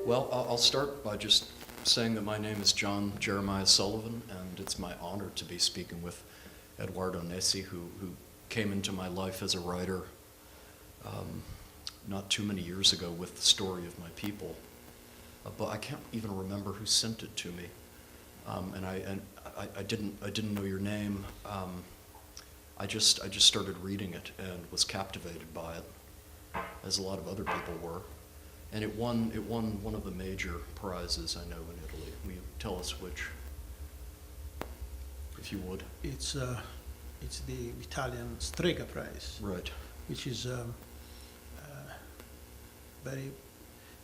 Well, I'll start by just saying that my name is John Jeremiah Sullivan, and it's my honor to be speaking with Edoardo Nesi, who came into my life as a writer not too many years ago with the story of my people. But I can't even remember who sent it to me, and I didn't know your name. I just started reading it and was captivated by it, as a lot of other people were. And it won one of the major prizes I know in Italy. Will you tell us which, if you would? It's the Italian Strega Prize, Right. which is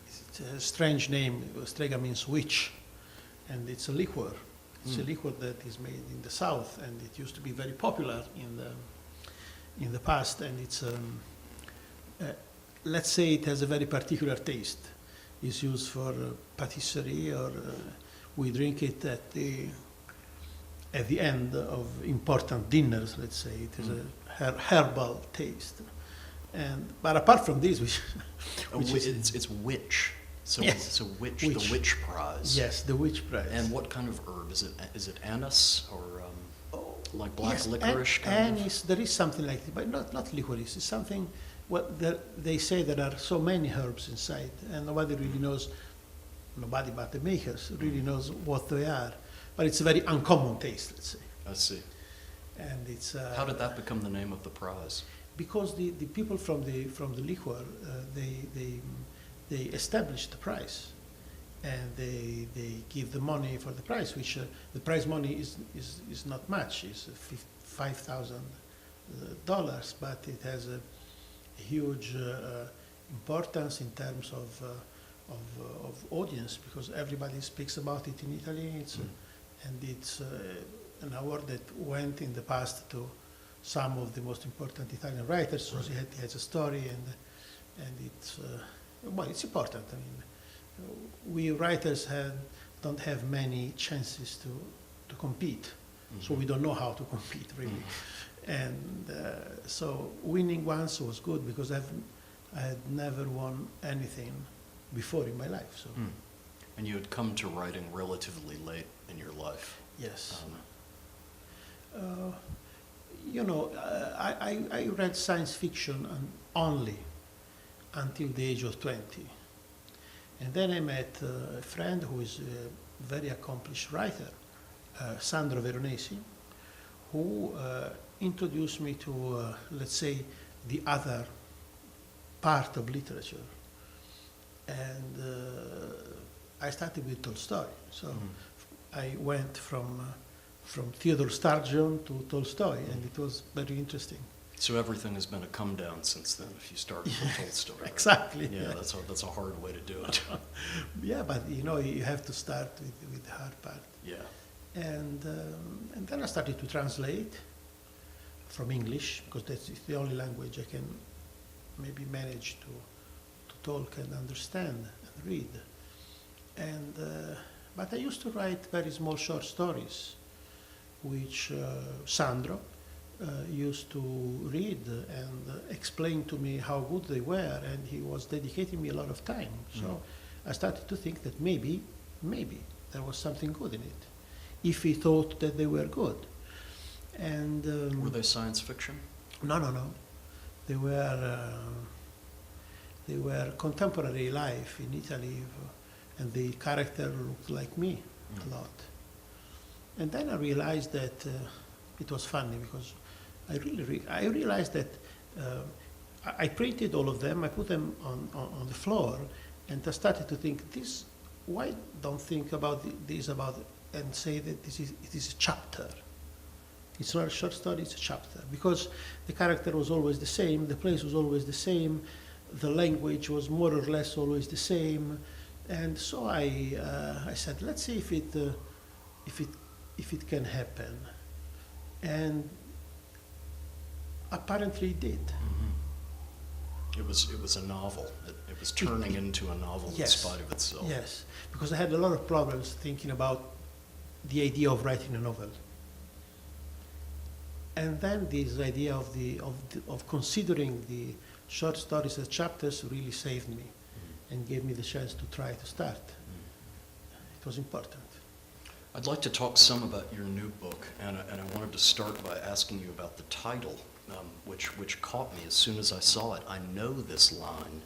it's a strange name. Strega means witch, and it's a liquor. It's a liquor that is made in the south, and it used to be very popular in the past. And it's let's say it has a very particular taste. It's used for patisserie, or we drink it at the end of important dinners. Let's say it is a herbal taste. But apart from this, It's witch. So Yes, it's a witch, witch. the witch prize. Yes, the witch prize. And what kind of herb is it? Is it anise or like black Yes, licorice kind anise, there is something like it, but not licorice. It's something. They say there are so many herbs inside, and nobody really knows. Nobody but the makers really knows what they are. But it's a very uncommon taste, let's say. I see. And it's. How did that become the name of the prize? Because the people from the liquor, they establish the price, and they give the money for the prize, which the prize money is not much. It's $5,000, but it has a huge importance in terms of audience, because everybody speaks about it in Italy. And it's an award that went in the past to some of the most important Italian writers. So he has a story, and it's it's important. I mean, we writers don't have many chances to compete, so we don't know how to compete really. And so winning once was good, because I had never won anything before in my life. So. And you had come to writing relatively late in your life. Yes. I read science fiction only until the age of 20. And then I met a friend who is a very accomplished writer, Sandro Veronesi, who introduced me to, let's say, the other part of literature. And I started with Tolstoy. So I went from Theodore Sturgeon to Tolstoy, and it was very interesting. So everything has been a come down since then, if you start with Tolstoy. Right? Exactly. Yeah, that's a hard way to do it. Yeah, but you have to start with the hard part. Yeah. And then I started to translate from English, because that's the only language I can maybe manage to talk and understand and read. And but I used to write very small short stories, which Sandro used to read and explain to me how good they were, and he was dedicating me a lot of time. So I started to think that maybe there was something good in it, if he thought that they were good. And were they science fiction? No. They were contemporary life in Italy, and the character looked like me a lot. And then I realized that it was funny, because I realized that I printed all of them, I put them on the floor, and I started to think, why don't think about this and say that it is a chapter. It's not a short story, it's a chapter, because the character was always the same, the place was always the same, the language was more or less always the same, and so I said, let's see if it can happen, and apparently it did. It was a novel. It was turning into a novel in Yes. spite of itself. Yes, because I had a lot of problems thinking about the idea of writing a novel. And then this idea of considering the short stories as chapters really saved me and gave me the chance to try to start. It was important. I'd like to talk some about your new book, and I wanted to start by asking you about the title, which caught me as soon as I saw it. I know this line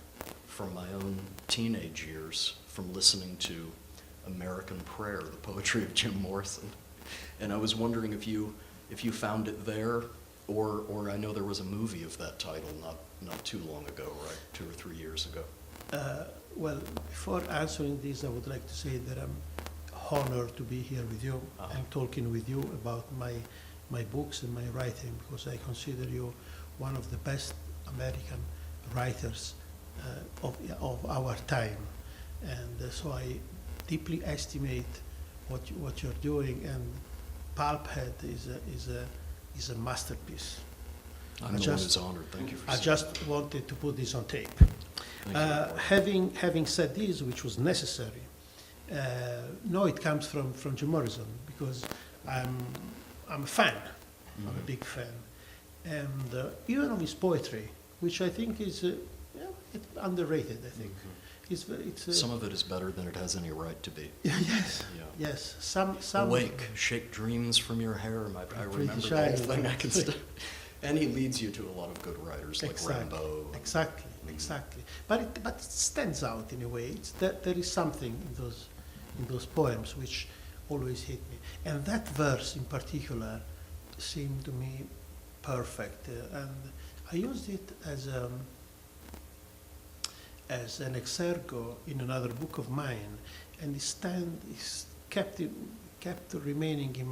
from my own teenage years, from listening to American Prayer, the poetry of Jim Morrison. And I was wondering if you found it there, or I know there was a movie of that title not too long ago, right? 2 or 3 years ago. Well, before answering this, I would like to say that I'm honored to be here with you and talking with you about my books and my writing, because I consider you one of the best American writers of our time. And so I deeply estimate what you're doing, and Pulphead is a masterpiece. I'm the one who's honored. Thank you for I saying just that. wanted to put this on tape. Thank you. Having said this, which was necessary, no, it comes from Jim Morrison, because I'm a fan. I'm a big fan, and even of his poetry, which I think is it's underrated. I think it's Some of it is better than it has any right to be. yes, Yeah. yes. Some Awake, shake dreams from your hair. I Pretty remember the shiny. whole thing. I can still, and he leads you to a lot of good writers like Rimbaud. Exactly, exactly. But it stands out in a way. There is something in those poems which always hit me. And that verse in particular seemed to me perfect. And I used it as an exergo in another book of mine, and it kept remaining in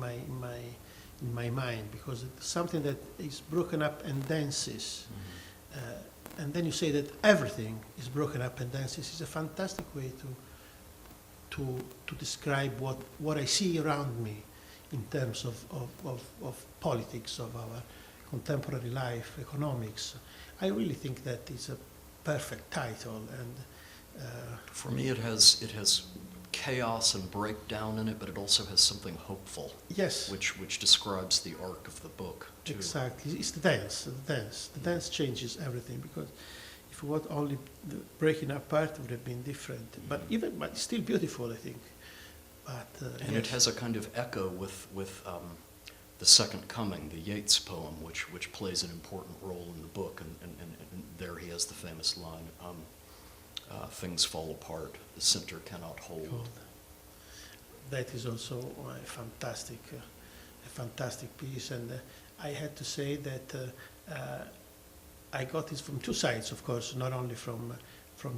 my mind, because it's something that is broken up and dances. And then you say that everything is broken up and dances. Is a fantastic way to describe what I see around me in terms of politics, of our contemporary life, economics. I really think that it's a perfect title, and For me, it has chaos and breakdown in it, but it also has something hopeful. yes, Which describes the arc of the book too. exactly. It's the dance. The dance changes everything, because if what only the breaking apart would have been different, but it's still beautiful, I think. But And it has a kind of echo with the Second Coming, the Yeats poem, which plays an important role in the book, and there he has the famous line, things fall apart, the center cannot hold. Cool. That is also a fantastic piece, and I had to say that I got this from two sides, of course, not only from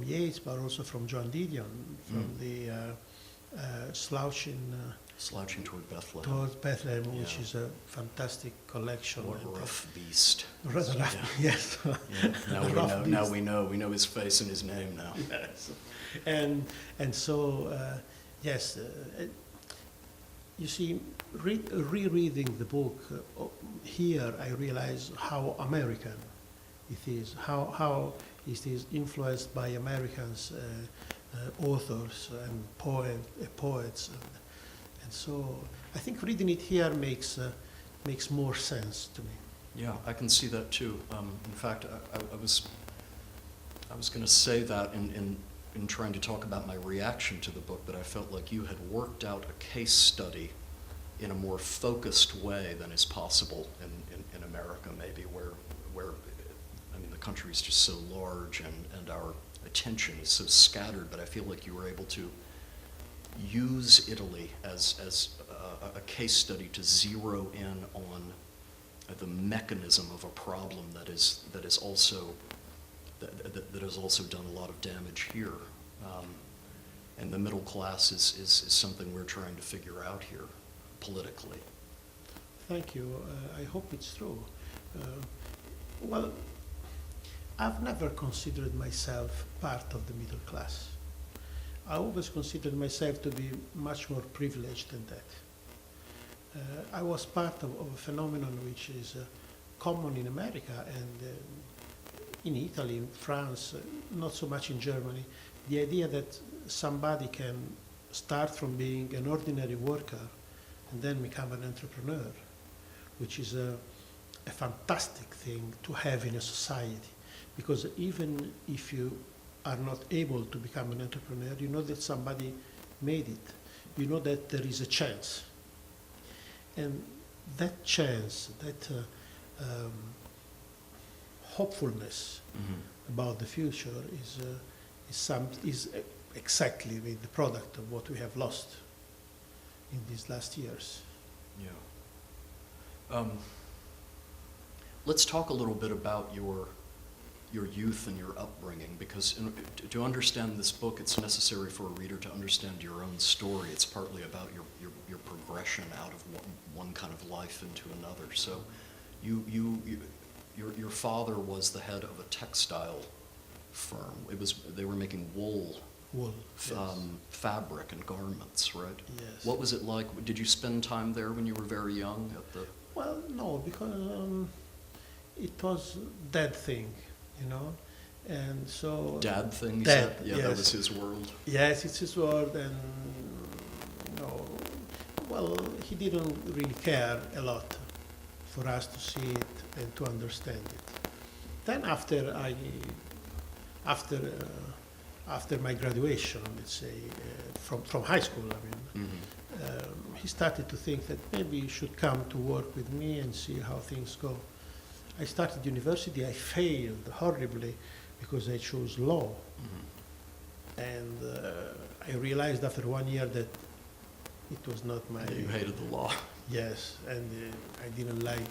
Yeats, but also from John Didion, from the Slouching toward Bethlehem. towards Bethlehem, which Yeah. is a fantastic collection. What a and, rough beast. rather rough, Yeah. yes. Yeah. Now Rough we know. We know his face and his name now. Yes. And so yes, you see, rereading the book here, I realize how American it is, how it is influenced by Americans, authors and poets, and so I think reading it here makes more sense to me. Yeah, I can see that too. In fact, I was going to say that in trying to talk about my reaction to the book, that I felt like you had worked out a case study in a more focused way than is possible in America, maybe, where I mean, the country is just so large and our attention is so scattered, but I feel like you were able to use Italy as a case study to zero in on the mechanism of a problem that has also done a lot of damage here, and the middle class is something we're trying to figure out here politically. Thank you. I hope it's true. Well, I've never considered myself part of the middle class. I always considered myself to be much more privileged than that. I was part of a phenomenon which is common in America, and in Italy, in France, not so much in Germany, the idea that somebody can start from being an ordinary worker and then become an entrepreneur, which is a fantastic thing to have in a society. Because even if you are not able to become an entrepreneur, you know that somebody made it. You know that there is a chance. And that chance, that hopefulness about the future is exactly the product of what we have lost in these last years. Yeah. Let's talk a little bit about your youth and your upbringing, because to understand this book, it's necessary for a reader to understand your own story. It's partly about your progression out of one kind of life into another. So, your father was the head of a textile firm. They were making wool, Yes. fabric and garments, right? Yes. What was it like? Did you spend time there when you were very young at the? Well, no, because it was that thing, you know, and so. Dad thing, you Dad, said? Yeah, yes. that was his world. Yes, it's his word, and you know, well, he didn't really care a lot for us to see it and to understand it. Then after my graduation, let's say, from high school, I mean, he started to think that maybe he should come to work with me and see how things go. I started university. I failed horribly because I chose law. And I realized after 1 year that it was not my... You hated the law. Yes, and I didn't like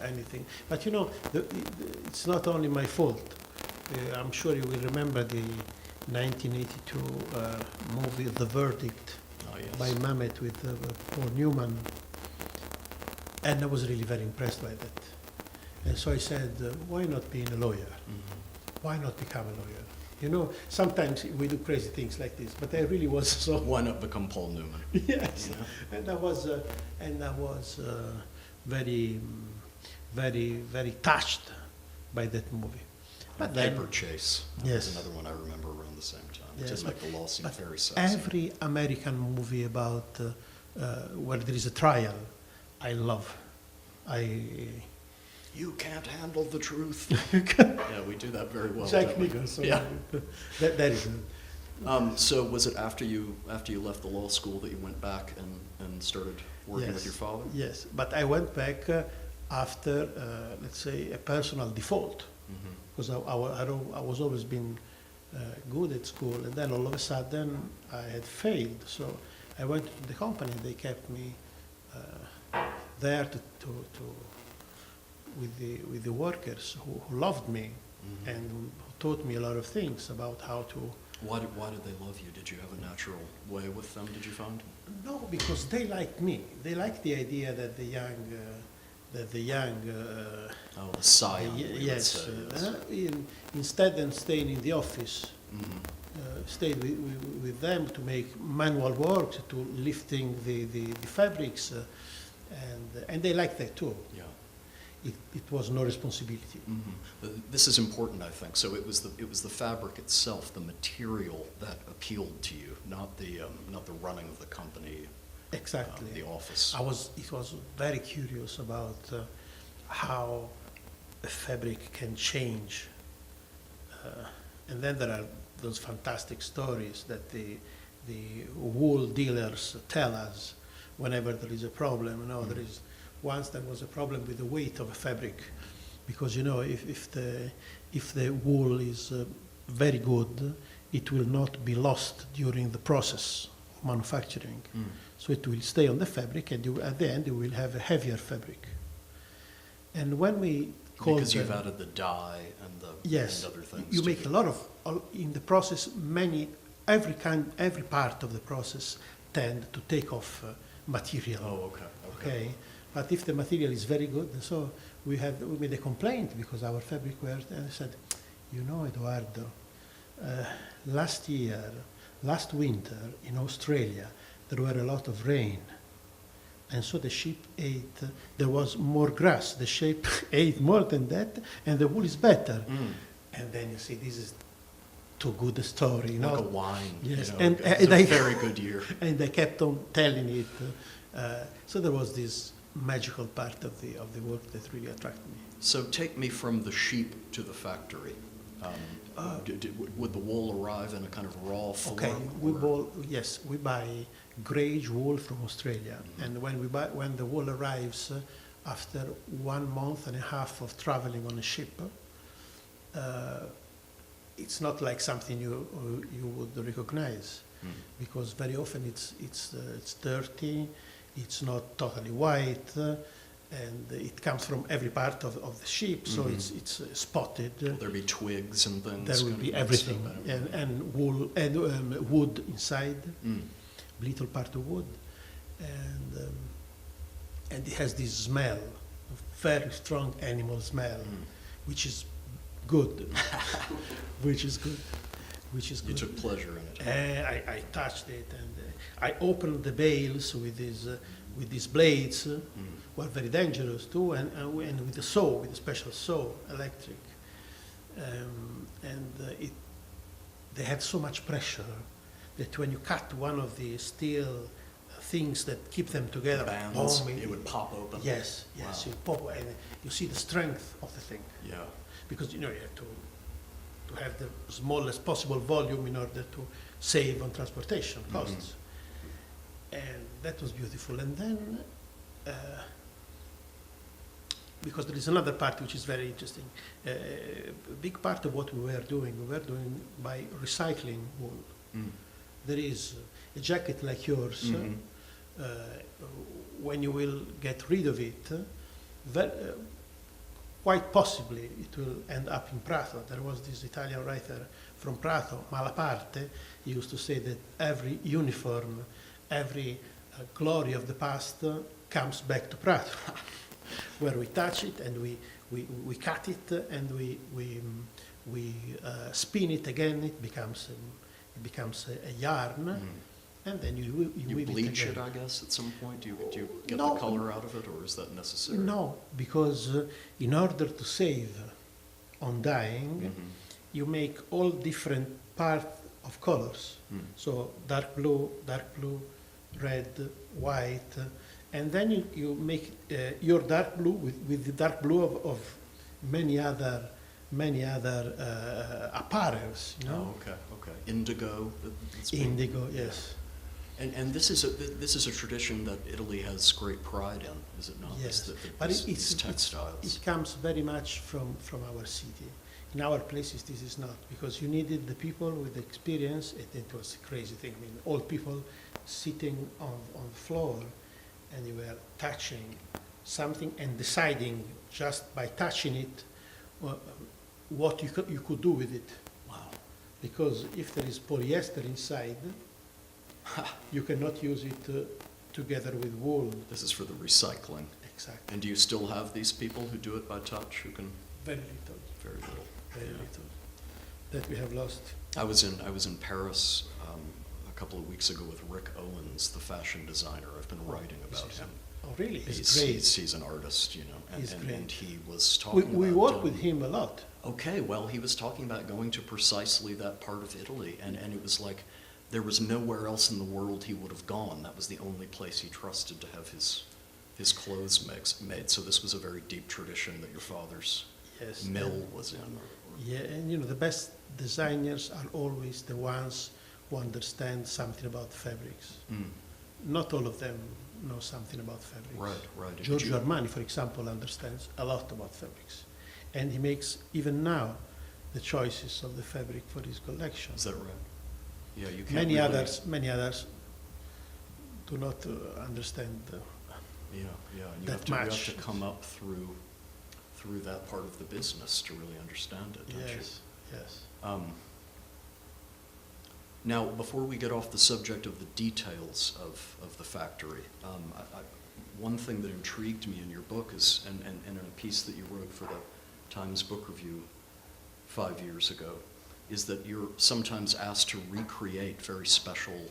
anything. But you know, it's not only my fault. I'm sure you will remember the 1982 movie The Verdict Oh, yes. by Mamet with Paul Newman. And I was really very impressed by that. And so I said, why not being a lawyer? Why not become a lawyer? You know, sometimes we do crazy things like this, but I really was so... Why not become Paul Newman? Yes, You know? and I was very, very, very touched by that movie. But then, Paper Chase. That Yes. was another one I remember around the same time. It Yes, just but- make the law seem but very sexy. every American movie about where there is a trial, I love. You can't handle the truth. Yeah, we do that very well. Jack don't we? Nicholson. Yeah. That is it. So was it after you left the law school that you went back and started working with your father? Yes, but I went back after, let's say, a personal default, because I was always been good at school, and then all of a sudden I had failed. So I went to the company, and they kept me there with the workers who loved me and who taught me a lot of things about how to. Why did they love you? Did you have a natural way with them, did you find? No, because they liked me. They liked the idea that the young. Oh, the scion, we would Yes. say, yes. Instead of staying in the office, stayed with them to make manual work, to lifting the fabrics, and they liked that too. Yeah. It was no responsibility. This is important, I think. So it was the fabric itself, the material that appealed to you, not the running of the company, Exactly. the office. It was very curious about how a fabric can change, and then there are those fantastic stories that the wool dealers tell us whenever there is a problem. You know, once there was a problem with the weight of a fabric, because you know if the wool is very good, it will not be lost during the process of manufacturing. So it will stay on the fabric, and at the end you will have a heavier fabric. And when we call Because you've added the dye and yes, and other things. you to make it. a lot of in the process. Every part of the process tend to take off material. Oh, okay. Okay, but if the material is very good, so we made a complaint because our fabric wears, and I said, you know, Edoardo, last winter in Australia, there were a lot of rain, and so the sheep ate. There was more grass. The sheep ate more than that, and the wool is better. and then you see this is too good a story, you know. Like a wine. Yes, You know, and it's a I- very good year. And they kept on telling it. So there was this magical part of the work that really attracted me. So take me from the sheep to the factory. Would the wool arrive in a kind of raw form? Okay, we buy greige wool from Australia, Mm-hmm. and when the wool arrives after 1 month and a half of traveling on a ship, it's not like something you would recognize, because very often it's dirty, it's not totally white, and it comes from every part of the ship, so it's spotted. Will there be twigs and things? There will kind be of everything, mixed up? and wool and wood inside, Mm. little part of wood, and it has this smell, a very strong animal smell, which is good, which is good. You took pleasure in it. I touched it, and I opened the bales with these blades, were very dangerous too, and with a special saw, electric, they had so much pressure that when you cut one of the steel things that keep them together, Bands, boom, it would pop open. Yes, Wow. you pop, and you see the strength of the thing, Yeah. because you have to have the smallest possible volume in order to save on transportation costs. And that was beautiful. And then, because there is another part which is very interesting, a big part of what we were doing by recycling wool. Mm. There is a jacket like yours, when you will get rid of it, quite possibly it will end up in Prato. There was this Italian writer from Prato, Malaparte. He used to say that every uniform, every glory of the past comes back to Prato, where we touch it and we cut it and we spin it again. It becomes a yarn. And then you weave bleach it it, again. I guess, at some point? Do you get No. the color out of it, or is that necessary? No, because in order to save on dyeing, Mm-hmm. you make all different parts of colors. So dark blue, red, white, and then you make your dark blue with the dark blue of many other apparels. You know, Oh, okay. Indigo. that's being- indigo, yes. And this is a tradition that Italy has great pride in, is it not? Yes, but These textiles. it comes very much from our city. In our places, this is not, because you needed the people with the experience. It was a crazy thing. I mean, old people sitting on the floor, and you were touching something and deciding just by touching it what you could do with it. Wow. Because if there is polyester inside, you cannot use it together with wool. This is for the recycling. Exactly. And do you still have these people who do it by touch, who can? Very little. Very little. Very Yeah. little. That we have lost. I was in Paris a couple of weeks ago with Rick Owens, the fashion designer. I've been writing about him. Oh, really? He's great. He's an artist, you know, He's great. and he was talking We about work with him a lot. Okay, well, he was talking about going to precisely that part of Italy, and it was like there was nowhere else in the world he would have gone. That was the only place he trusted to have his clothes made. So this was a very deep tradition that your father's Yes. mill was in. Yeah, and the best designers are always the ones who understand something about fabrics. Mm. Not all of them know something about fabrics. Right. Did Giorgio you- Armani, for example, understands a lot about fabrics. And he makes, even now, the choices of the fabric for his collection. Is that right? Yeah, you can't Many really- others do not understand. Yeah, and you that have to much. come up through that part of the business to really understand it, don't Yes, yes. you? Now, before we get off the subject of the details of the factory, one thing that intrigued me in your book is, and in a piece that you wrote for the Times Book Review 5 years ago, is that you're sometimes asked to recreate very special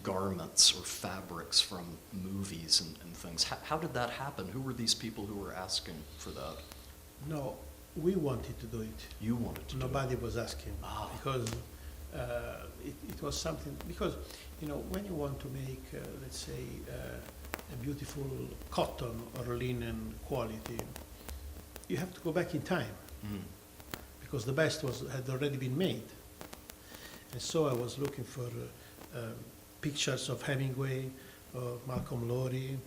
garments or fabrics from movies and things. How did that happen? Who were these people who were asking for that? No, We wanted to do it. You wanted to do Nobody was asking. Ah. Because it was something, because, when you want to make, let's say, a beautiful cotton or linen quality, you have to go back in time, it. Mm. because the best had already been made. And so I was looking for pictures of Hemingway, of Malcolm Lowry,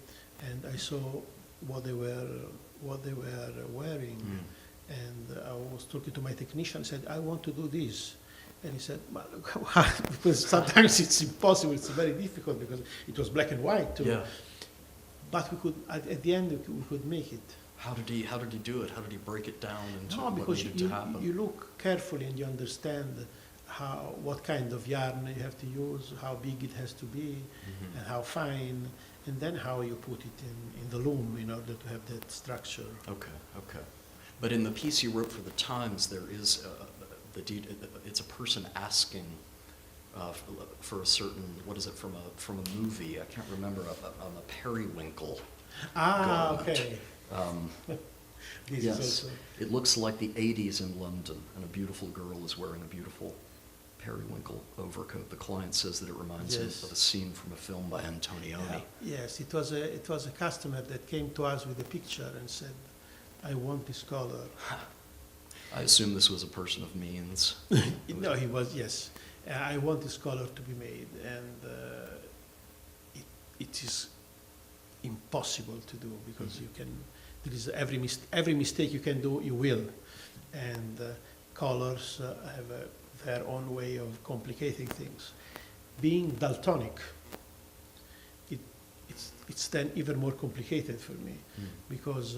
and I saw what they were wearing. Mm. And I was talking to my technician, said, I want to do this. And he said, well, because sometimes it's impossible, it's very difficult, because it was black and white too. Yeah. But we could, at the end, we could make it. How did he do it? How did he break it down into No, what because needed to happen? you look carefully and you understand what kind of yarn you have to use, how big it has to be, Mhm. and how fine, and then how you put it in the loom in order to have that structure. Okay. But in the piece you wrote for the Times, there is it's a person asking for a certain, what is it, from a movie? I can't remember, on a periwinkle. Ah, garment. okay. This Yes, is also. it looks like the 80s in London, and a beautiful girl is wearing a beautiful periwinkle overcoat. The client says that it reminds him Yes. of a scene from a film by Antonioni. Yes, it was a customer that came to us with a picture and said, I want this color. I assume this was a person of means. No, he was, yes. I want this color to be made, and it is impossible to do, because there is every mistake you can do, you will. And colors have their own way of complicating things. Being daltonic, it's then even more complicated for me, because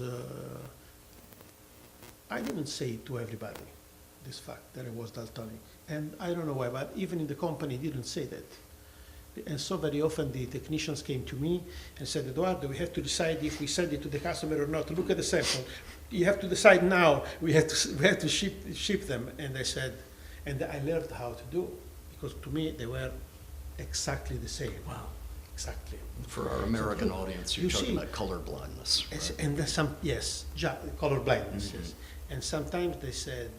I didn't say it to everybody, this fact that I was daltonic. And I don't know why, but even in the company didn't say that. And so very often the technicians came to me and said, Edoardo, we have to decide if we send it to the customer or not. Look at the sample. You have to decide now. We have to ship them. And I said, and I learned how to do, because to me they were exactly the same. Wow. Exactly. For our American audience, you're You talking see, about color blindness. Yes, Right? and there's color blindness, Mhm. yes. And sometimes they said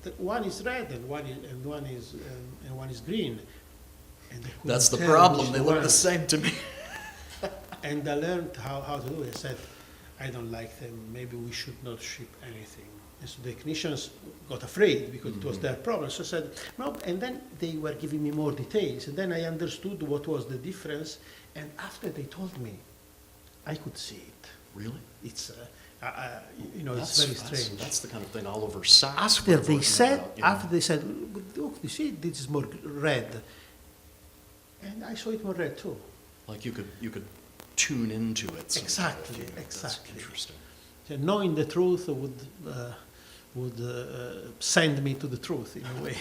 that one is red and one is green. And they couldn't That's the tell problem. which They look one. the same to me. And I learned how to do it. I said, I don't like them. Maybe we should not ship anything. And so the technicians got afraid, because it was their problem. So I said, no. And then they were giving me more details. And then I understood what was the difference. And after they told me, I could see it. Really? It's, it's very strange. That's the kind of thing Oliver Sacks After was they working said, about, you know. look, you see, this is more red. And I saw it more red too. Like you could tune into it. somehow, Exactly, if you- That's exactly. interesting. So knowing the truth would send me to the truth in a way.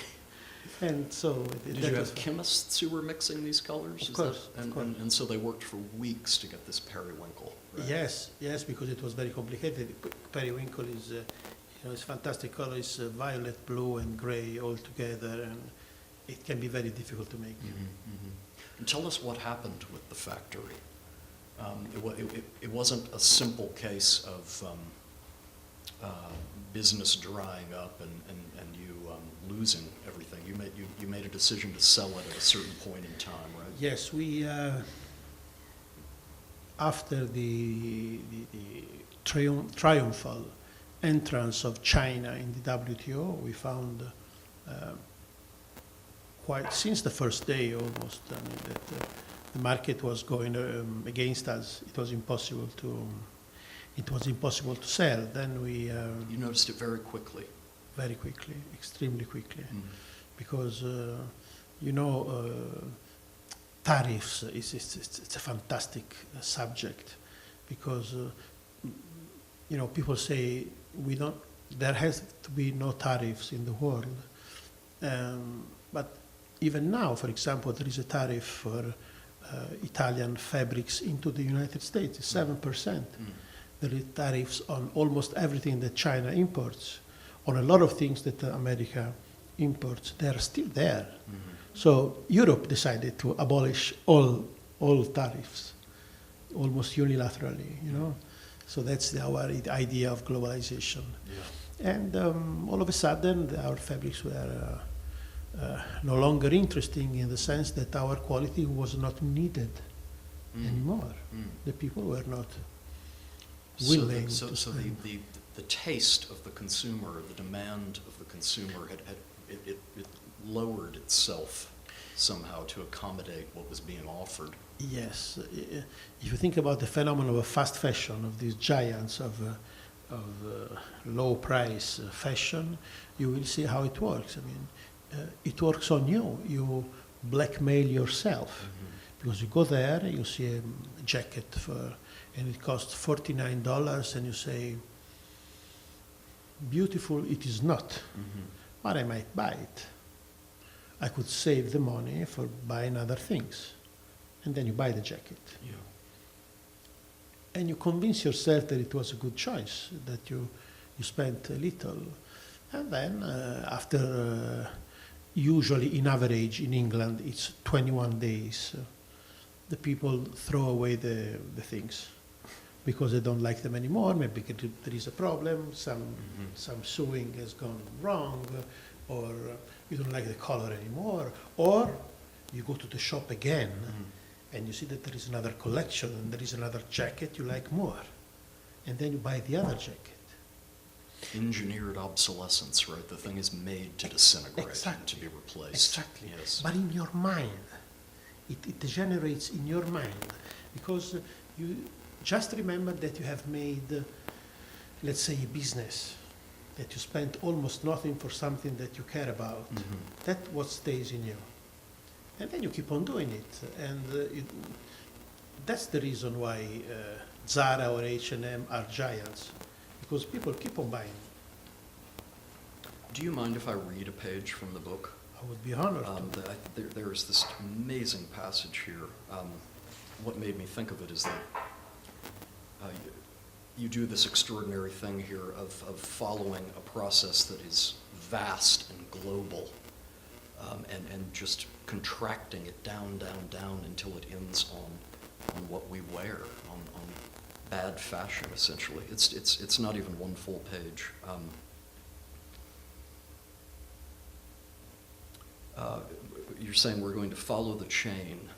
And so Did that you was have fun. chemists who were mixing these colors? Of Is course, that, of course. And so they worked for weeks to get this periwinkle. Right? Yes, because it was very complicated. Periwinkle is, it's fantastic color. It's violet, blue, and gray all together, and it can be very difficult to make. And tell us what happened with the factory. It wasn't a simple case of business drying up and you losing everything. You made a decision to sell it at a certain point in time, right? Yes, we after the triumphal entrance of China in the WTO, we found quite since the first day almost that the market was going against us. It was impossible to sell. Then we You noticed it very quickly. very quickly, extremely quickly, Mm. because tariffs it's a fantastic subject, because people say there has to be no tariffs in the world, but even now, for example, there is a tariff for Italian fabrics into the United States. It's 7%. There are tariffs on almost everything that China imports, on a lot of things that America imports. They are still there. So Europe decided to abolish all tariffs, almost unilaterally, So that's our idea of globalization. Yeah. And all of a sudden, our fabrics were no longer interesting in the sense that our quality was not needed anymore. The people were not willing So to spend. the taste of the consumer, the demand of the consumer it lowered itself somehow to accommodate what was being offered. Yes, if you think about the phenomenon of fast fashion, of these giants of low price fashion, you will see how it works. I mean, it works on you. You blackmail yourself because you go there, you see a jacket and it costs $49, and you say, beautiful it is not, but I might buy it. I could save the money for buying other things. And then you buy the jacket. Yeah. And you convince yourself that it was a good choice, that you spent a little. And then after, usually in average in England, it's 21 days, the people throw away the things because they don't like them anymore, maybe because there is a problem, some sewing has gone wrong, or you don't like the color anymore, or you go to the shop again and you see that there is another collection and there is another jacket you like more, and then you buy the other jacket. Engineered obsolescence, right? The thing is made to disintegrate and to be replaced. Exactly. Yes. But in your mind, it degenerates in your mind, because you just remember that you have made, let's say, a business, that you spent almost nothing for something that you care about. That's what stays in you. And then you keep on doing it. And that's the reason why Zara or H&M are giants, because people keep on buying. Do you mind if I read a page from the book? I would be honored to. There's this amazing passage here. What made me think of it is that you do this extraordinary thing here of following a process that is vast and global, and just contracting it down until it ends on what we wear, on bad fashion, essentially. It's not even one full page. You're saying we're going to follow the chain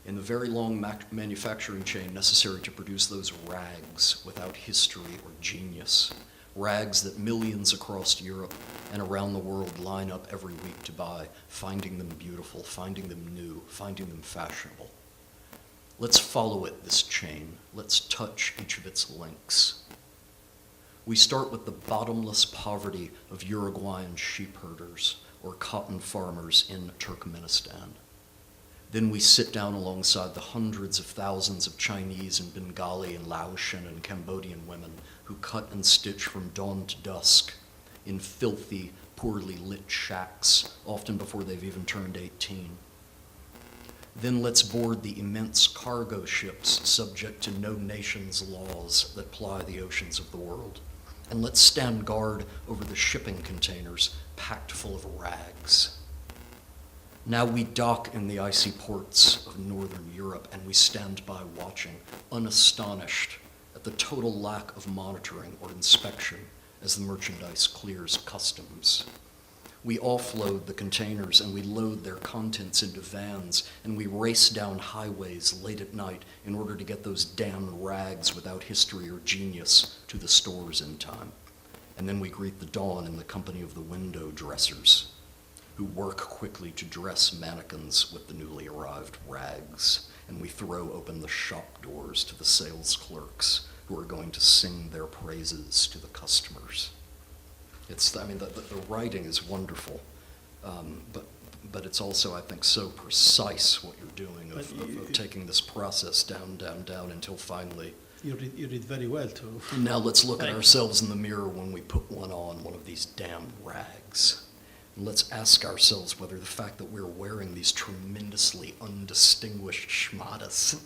in the very long manufacturing chain necessary to produce those rags without history or genius, rags that millions across Europe and around the world line up every week to buy, finding them beautiful, finding them new, finding them fashionable. Let's follow it, this chain. Let's touch each of its links. We start with the bottomless poverty of Uruguayan sheep herders or cotton farmers in Turkmenistan. Then we sit down alongside the hundreds of thousands of Chinese and Bengali and Laotian and Cambodian women who cut and stitch from dawn to dusk in filthy, poorly lit shacks, often before they've even turned 18. Then let's board the immense cargo ships subject to no nation's laws that ply the oceans of the world. And let's stand guard over the shipping containers packed full of rags. Now we dock in the icy ports of northern Europe, and we stand by watching, unastonished at the total lack of monitoring or inspection as the merchandise clears customs. We offload the containers and we load their contents into vans, and we race down highways late at night in order to get those damn rags without history or genius to the stores in time. And then we greet the dawn in the company of the window dressers, who work quickly to dress mannequins with the newly arrived rags, and we throw open the shop doors to the sales clerks who are going to sing their praises to the customers. The writing is wonderful, but it's also, I think, so precise what you're doing of taking this process down until finally. You read very well too. Now let's look at ourselves in the mirror when we put one of these damn rags. And let's ask ourselves whether the fact that we're wearing these tremendously undistinguished schmatas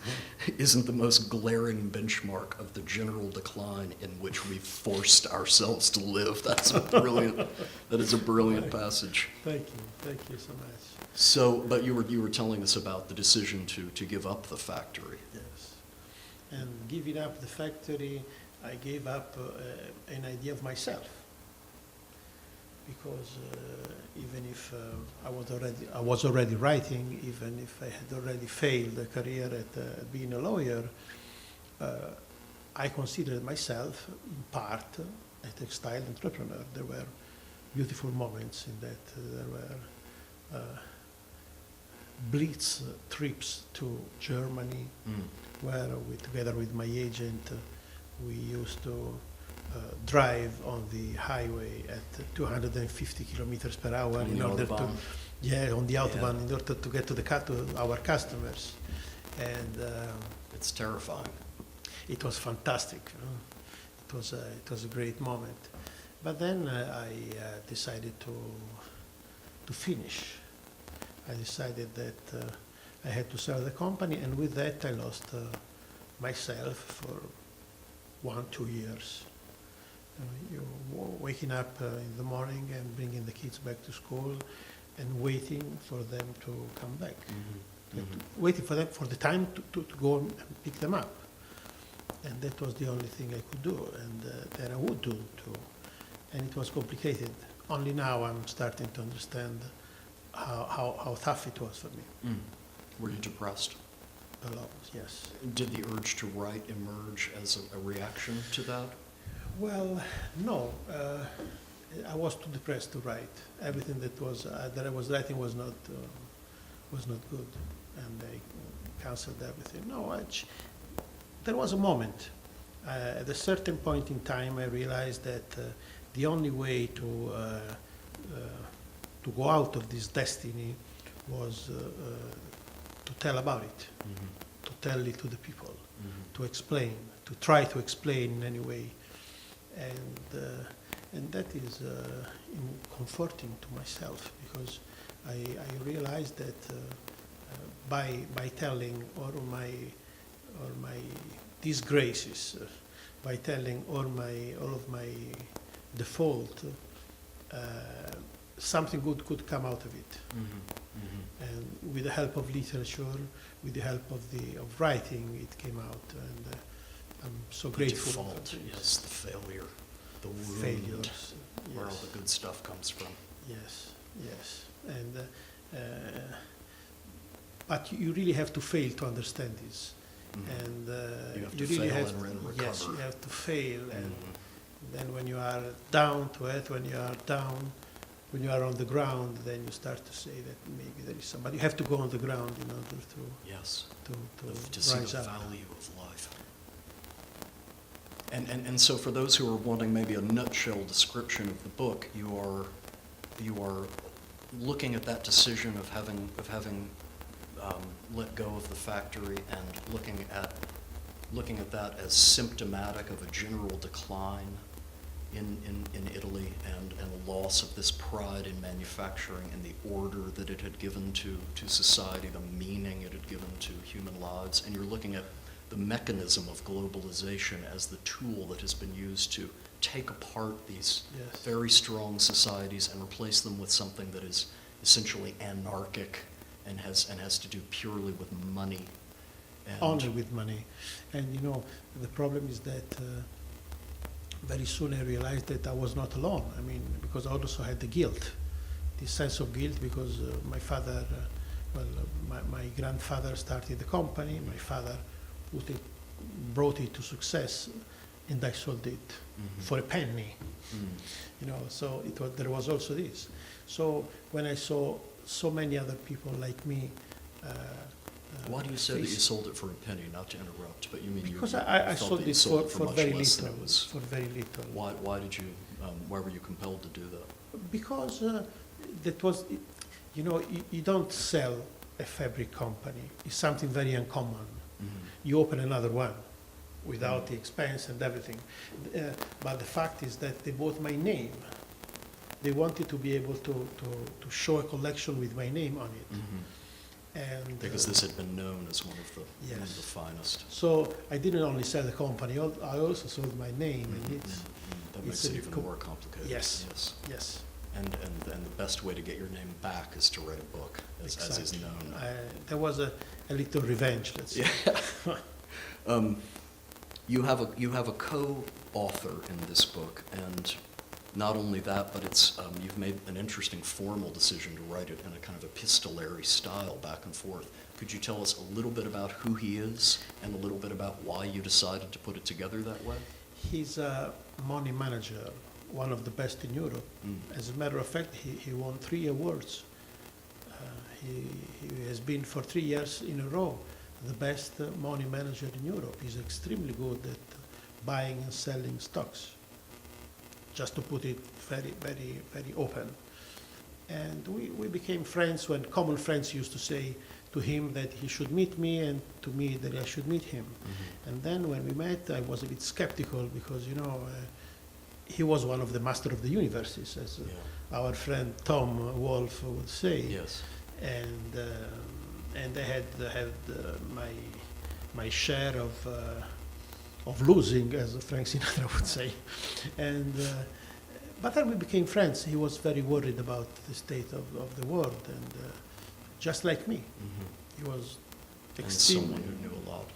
isn't the most glaring benchmark of the general decline in which we've forced ourselves to live. That is a brilliant passage. Thank you so much. So, but you were telling us about the decision to give up the factory. Yes. And giving up the factory, I gave up an idea of myself. Because even if I was already writing, even if I had already failed a career at being a lawyer, I considered myself, in part, a textile entrepreneur. There were beautiful moments in that. There were blitz trips to Germany, where together with my agent, we used to drive on the highway at 250 kilometers per hour On in the order Autobahn. on the Autobahn, Yeah. in order to get to our customers. And It's terrifying. it was fantastic. It was a great moment. But then I decided to finish. I decided that I had to sell the company, and with that I lost myself for 1-2 years. Waking up in the morning and bringing the kids back to school and waiting for them to come back. Waiting for them for the time to go and pick them up. And that was the only thing I could do, and that I would do too. And it was complicated. Only now I'm starting to understand how tough it was for me. Were you depressed? A lot, yes. Did the urge to write emerge as a reaction to that? Well, no. I was too depressed to write. Everything that I was writing was not good, and I cancelled everything. No, there was a moment. At a certain point in time, I realized that the only way to go out of this destiny was to tell about it, to tell it to the people, to explain, to try to explain in any way. And that is comforting to myself, because I realized that by telling all my disgraces, by telling all of my default, something good could come out of it. And with the help of literature, with the help of writing, it came out, and I'm so grateful. The default, yes, the failure, the wound, Failures, where all yes. the good stuff comes from. Yes, yes, and but you really have to fail to understand this, and You have to really fail have and to, recover. yes, you have to fail, and then when you are down to it, when you are down, when you are on the ground, then you start to say that maybe there is somebody. You have to go on the ground in order Yes, to to see rise the up. value of life. And so for those who are wanting maybe a nutshell description of the book, you are looking at that decision of having let go of the factory, and looking at that as symptomatic of a general decline in Italy, and a loss of this pride in manufacturing and the order that it had given to society, the meaning it had given to human lives. And you're looking at the mechanism of globalization as the tool that has been used to take apart these Yes. very strong societies and replace them with something that is essentially anarchic and has to do purely with money. And Only with money. And the problem is that very soon I realized that I was not alone. I mean, because I also had the guilt, this sense of guilt, because my father, my grandfather started the company, my father brought it to success, and I sold it for a penny. So there was also this. So when I saw so many other people like me, why do you say that you sold it for a penny? Not to interrupt, but you mean because you I felt sold that you it sold for much very less than little. it was. For very little. Why did you? Why were you compelled to do that? Because that was, you don't sell a fabric company. It's something very uncommon. You open another one without the expense and everything. But the fact is that they bought my name. They wanted to be able to show a collection with my name on it. And Because this had been known as one of the Yes. finest. so I didn't only sell the company, I also sold my name, and it's That it's makes a it bit even more complicated. Yes. Yes. yes. And the best way to get your name back is to write a book, as is Exactly. known. There was a little revenge, let's say. Yeah. You have a co-author in this book, and not only that, but it's you've made an interesting formal decision to write it in a kind of epistolary style, back and forth. Could you tell us a little bit about who he is and a little bit about why you decided to put it together that way? He's a money manager, one of the best in Europe. As a matter of fact, he won 3 awards. He has been for 3 years in a row the best money manager in Europe. He's extremely good at buying and selling stocks, just to put it very, very, very open. And we became friends when common friends used to say to him that he should meet me, and to me that I should meet him. And then when we met, I was a bit skeptical because, he was one of the master of the universes, as our friend Tom Wolfe would say. Yes. And I had my share of losing, as Frank Sinatra would say. But then we became friends. He was very worried about the state of the world, and just like me. He was And extremely... someone who knew a lot,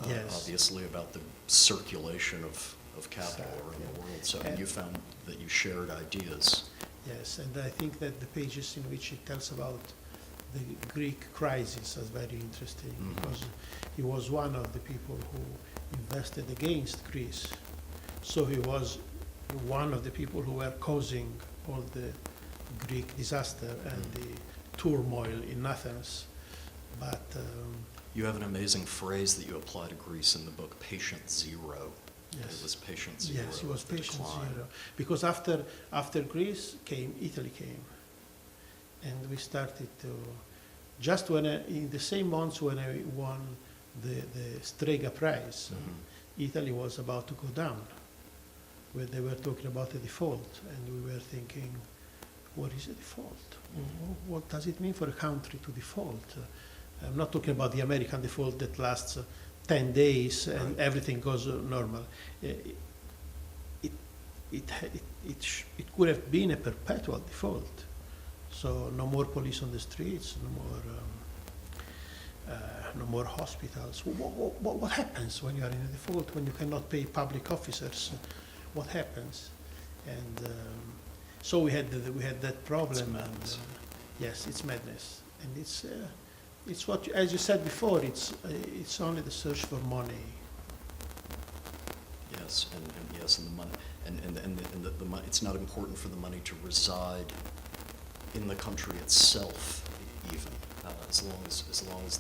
Yes. obviously, about the circulation of capital around the world. So And- you found that you shared ideas. Yes, and I think that the pages in which he tells about the Greek crisis is very interesting, because he was one of the people who invested against Greece. So he was one of the people who were causing all the Greek disaster and the turmoil in Athens. But You have an amazing phrase that you apply to Greece in the book, patient zero. yes, It was patient zero. yes, he was of the patient decline. zero. Because after Greece came, Italy came. And we started to, just when in the same months when I won the Strega Prize, Italy was about to go down, where they were talking about a default, and we were thinking, what is a default? What does it mean for a country to default? I'm not talking about the American default that lasts 10 days and Right. everything goes normal. It could have been a perpetual default. So no more police on the streets, no more hospitals. What happens when you are in a default, when you cannot pay public officers? What happens? And so we had that problem. It's madness. And, yes, it's madness, and it's what, as you said before, it's only the search for money. Yes, and yes, and the money, and the money. It's not important for the money to reside in the country itself, even as long as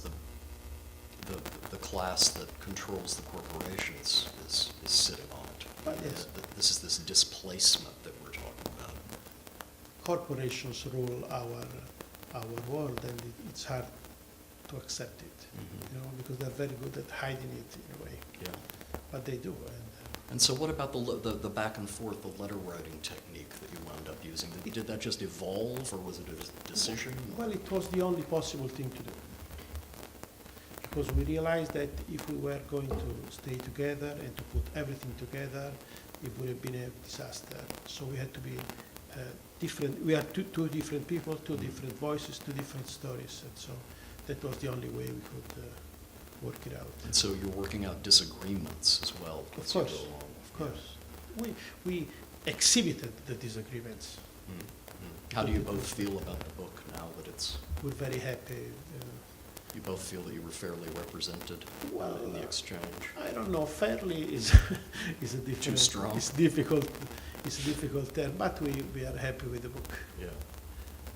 the class that controls the corporations is sitting on it. But yes. This is this displacement that we're talking about. Corporations rule our world, and it's hard to accept it, because they're very good at hiding it in a way, Yeah. but they do. And so what about the back and forth, the letter writing technique that you wound up using? Did that just evolve, or was it a decision? Well, it was the only possible thing to do, because we realized that if we were going to stay together and to put everything together, it would have been a disaster. So we had to be different. We are two different people, two different voices, two different stories, and so that was the only way we could work it out. And so you're working out disagreements as well as you go course, along. Of course. We exhibited the disagreements. How do you both feel about the book now that it's, We're very happy. you both feel that you were fairly represented Well, in the exchange? I don't know, fairly is a different... Too strong. It's difficult. It's a difficult term, but we are happy with the book. Yeah.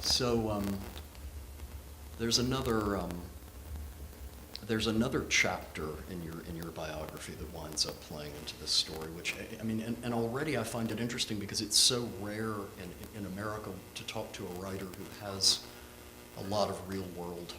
So there's another chapter in your biography that winds up playing into this story, which I mean, and already I find it interesting because it's so rare in America to talk to a writer who has a lot of real world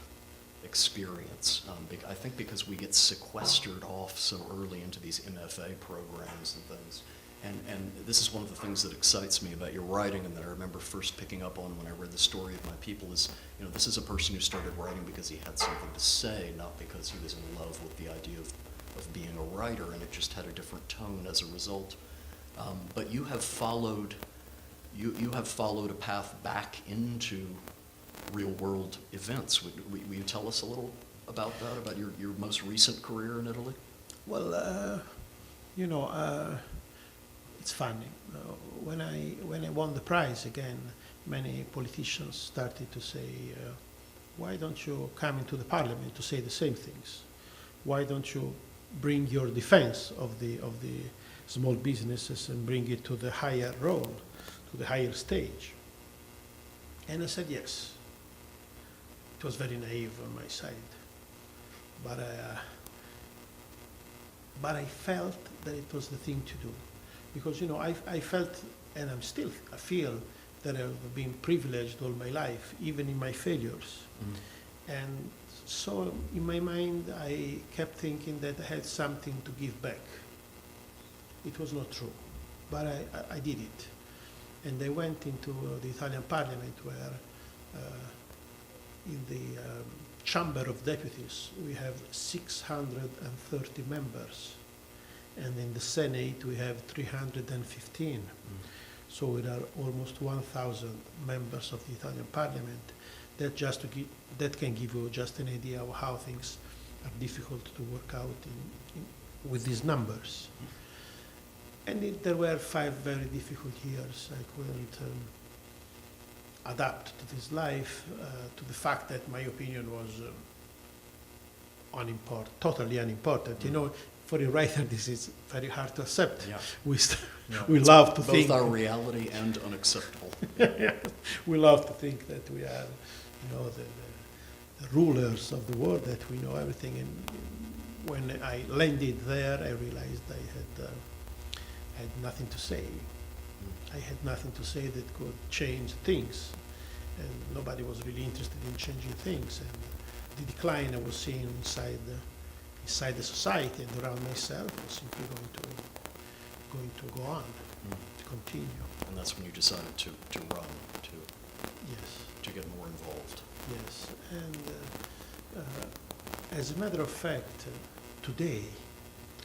experience. I think because we get sequestered off so early into these MFA programs and things. And this is one of the things that excites me about your writing, and that I remember first picking up on when I read the story of my people is, this is a person who started writing because he had something to say, not because he was in love with the idea of being a writer, and it just had a different tone as a result. But you have followed a path back into real world events. Will you tell us a little about that, about your most recent career in Italy? Well, you know, it's funny. When I won the prize again, many politicians started to say, "Why don't you come into the parliament to say the same things? Why don't you bring your defense of the small businesses and bring it to the higher role, to the higher stage?" And I said yes. It was very naive on my side, but I felt that it was the thing to do, because you know I felt, and I feel that I've been privileged all my life, even in my failures. And so in my mind I kept thinking that I had something to give back. It was not true, but I did it. And I went into the Italian parliament where in the Chamber of Deputies we have 630 members, and in the Senate we have 315. So there are almost 1,000 members of the Italian parliament. That can give you just an idea of how things are difficult to work out with these numbers. And there were 5 very difficult years. I couldn't adapt to this life, to the fact that my opinion was totally unimportant. You know, for a writer, this is very hard to accept. Yeah. We love to Both think. are reality and unacceptable. We love to think that we are, you know, the rulers of the world, that we know everything. And when I landed there, I realized I had nothing to say. I had nothing to say that could change things, and nobody was really interested in changing things. And the decline I was seeing inside the society and around myself was simply going to go on, to continue. And that's when you decided to run, Yes, to get more involved. yes. And as a matter of fact, today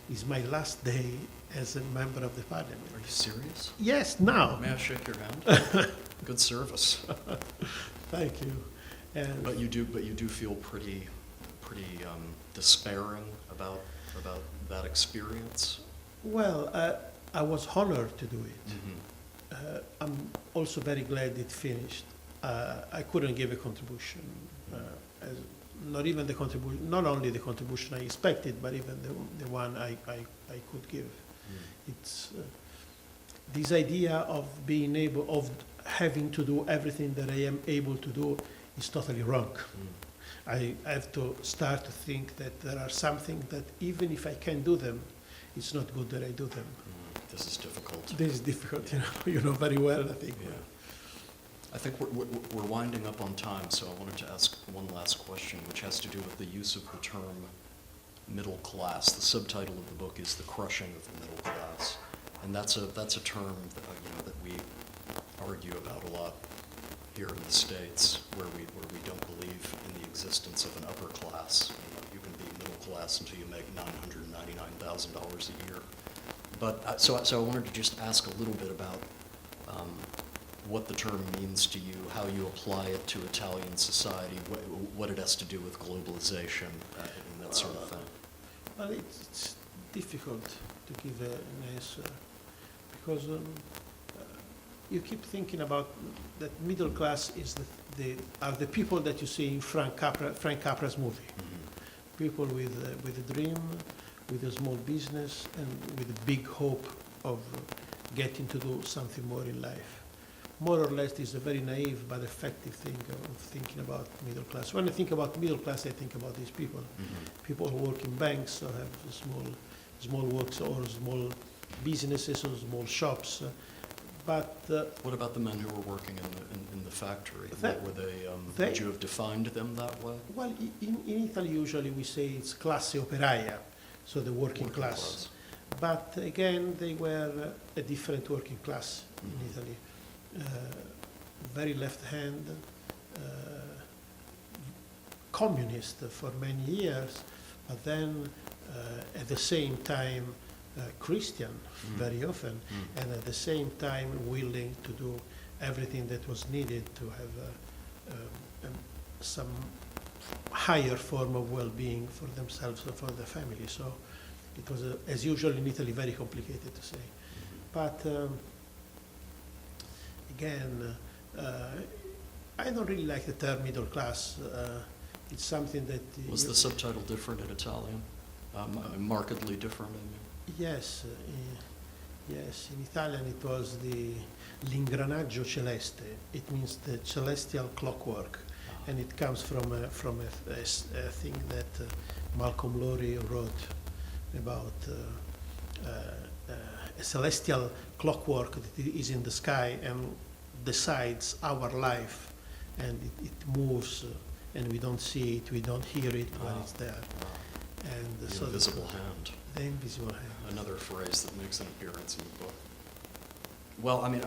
is my last day as a member of the parliament. Are you serious? Yes, now. May I shake your hand? Good service. Thank you. And But you do feel pretty despairing about that experience. well, I was honored to do it. I'm also very glad it finished. I couldn't give a contribution, not only the contribution I expected, but even the one I could give. It's this idea of having to do everything that I am able to do is totally wrong. I have to start to think that there are something that even if I can do them, it's not good that I do them. This is difficult. This is difficult, you know very well, I think. Yeah. I think we're winding up on time, so I wanted to ask one last question, which has to do with the use of the term middle class. The subtitle of the book is "The Crushing of the Middle Class," and that's a term that we argue about a lot here in the States, where we don't believe in the existence of an upper class. You can be middle class until you make $999,000 a year. But so I wanted to just ask a little bit about what the term means to you, how you apply it to Italian society, what it has to do with globalization, and that sort of thing. Well, it's difficult to give an answer, because you keep thinking about that middle class are the people that you see in Frank Capra's movie. People with a dream, with a small business, and with a big hope of getting to do something more in life. More or less, it's a very naive but effective thing of thinking about middle class. When I think about middle class, I think about these people. People who work in banks or have small works or small businesses or small shops. But What about the men who were working in the factory? They- Would you have defined them that way? well, in Italy usually we say it's classe operaia, so the working class. But again, they were a different working class in Italy. Very left-hand, communist for many years, but then at the same time Christian very often, and at the same time willing to do everything that was needed to have some higher form of well-being for themselves and for their family. So It was, as usual in Italy, very complicated to say. But again, I don't really like the term middle class. It's something that... Was the subtitle different in Italian? Markedly different, I mean? Yes, yes. In Italian it was l'ingranaggio celeste. It means the celestial clockwork, and it comes from a thing that Malcolm Lowry wrote about a celestial clockwork that is in the sky and decides our life, and it moves, and we don't see it, we don't hear it when it's there. And The invisible hand. The invisible hand. Another phrase that makes an appearance in the book. Well, I mean,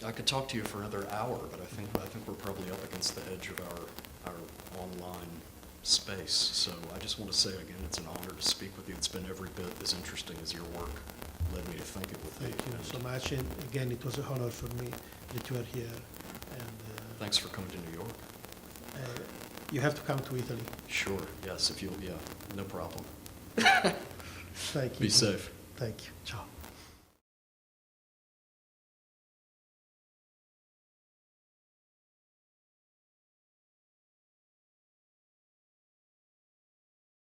I could talk to you for another hour, but I think we're probably up against the edge of our online space. So I just want to say again, it's an honor to speak with you. It's been every bit as interesting as your work led me to think it would be. Thank you so much, and again, it was an honor for me that you are here. And thanks for coming to New York. you have to come to Italy. Sure. Yes. If you'll. Yeah. No problem. Thank you. Be safe. Thank you. Ciao.